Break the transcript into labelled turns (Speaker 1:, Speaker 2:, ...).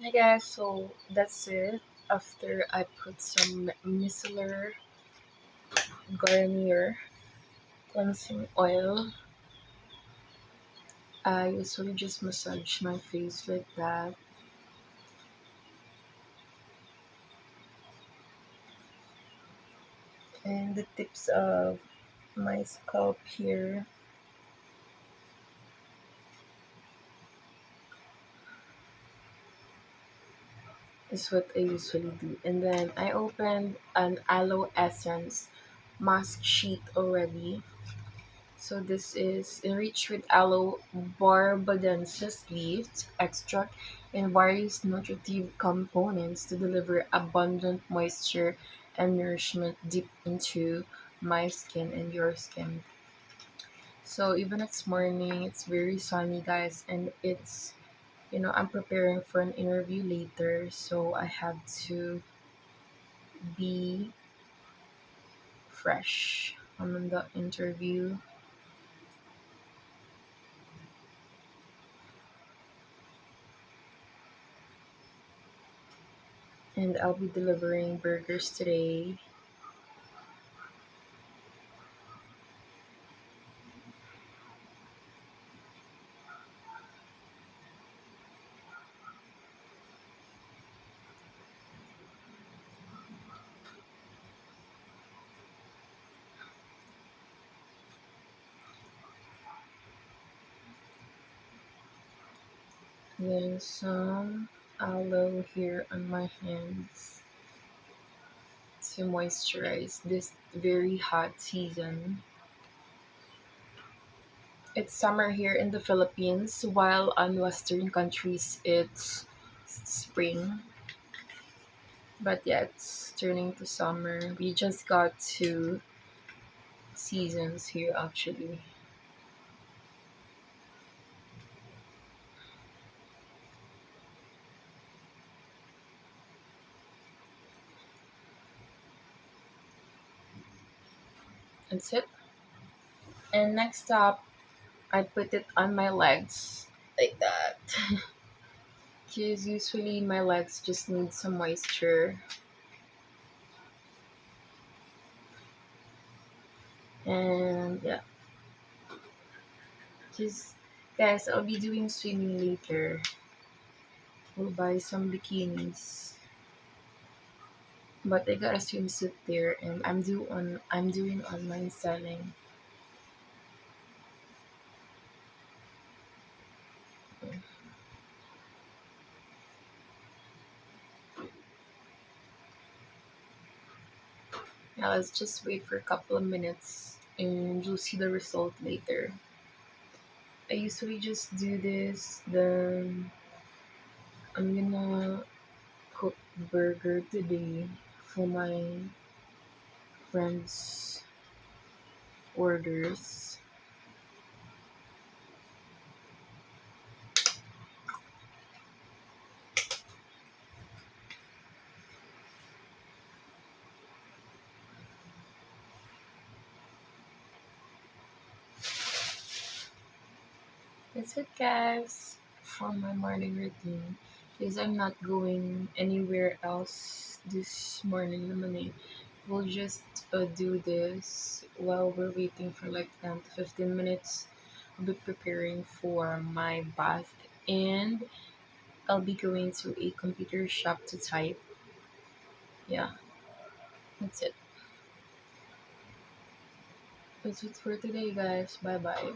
Speaker 1: Hi guys, so that's it. After I put some micellar Garnier cleansing oil, I usually just massage my face like that. And the tips of my scalp here is what I usually do. And then I opened an aloe essence mask sheet already. So this is enriched with aloe barbadensis leaf extract and various nutritive components to deliver abundant moisture and nourishment deep into my skin and your skin. So even it's morning, it's very sunny, guys, and I'm preparing for an interview later, so I have to be fresh on the interview. And I'll be delivering burgers today. Then some aloe here on my hands to moisturize this very hot season. It's summer here in the Philippines, while on Western countries it's spring. But yeah, it's turning to summer. We just got 2 seasons here actually. That's it. And next up, I put it on my legs like that. Because usually my legs just need some moisture. And yeah, just guys, I'll be doing swimming later. We'll buy some bikinis. But I got a swimsuit there and I'm doing online selling. Now let's just wait for a couple of minutes and you'll see the result later. I usually just do this, then I'm gonna cook burger today for my friends' orders. That's it, guys, for my morning routine. Because I'm not going anywhere else this morning, naman eh. We'll just do this while we're waiting for like 10 to 15 minutes. I'll be preparing for my bath and I'll be going to a computer shop to type. Yeah, that's it. That's it for today, guys. Bye bye.